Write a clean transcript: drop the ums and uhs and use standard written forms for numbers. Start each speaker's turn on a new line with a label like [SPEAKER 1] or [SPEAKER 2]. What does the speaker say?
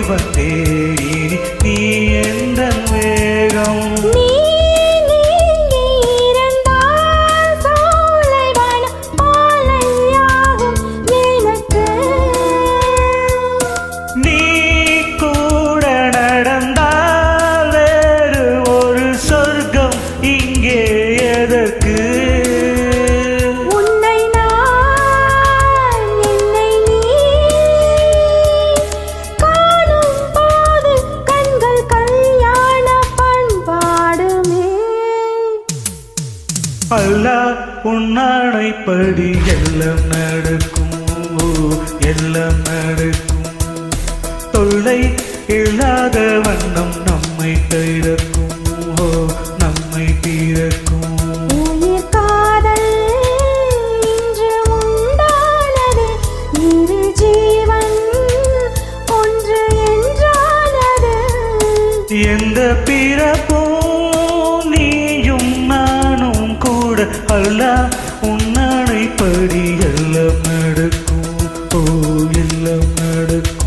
[SPEAKER 1] வந்தே இனி நீ எந்த வேகம் நீ கூட நடந்தால் வேறு ஒரு சொர்க்கம் இங்கே எதற்கு அல்லாஹ் உன்னாடைப்படி எல்லாம் நடக்கும் எல்லாம் நடக்கும் தொல்லை இல்லாத வண்ணம் நம்மை திறக்கும் நம்மை திறக்கும்
[SPEAKER 2] உயிர் காதல் இன்று உண்டானது இரு ஜீவன் ஒன்று என்றானது
[SPEAKER 1] எந்த பிறப்பும் நீயும் நானும் கூட அல்லாஹ் உன்னாடைப்படி எல்லாம் நடக்கும் எல்லாம் நடக்கும்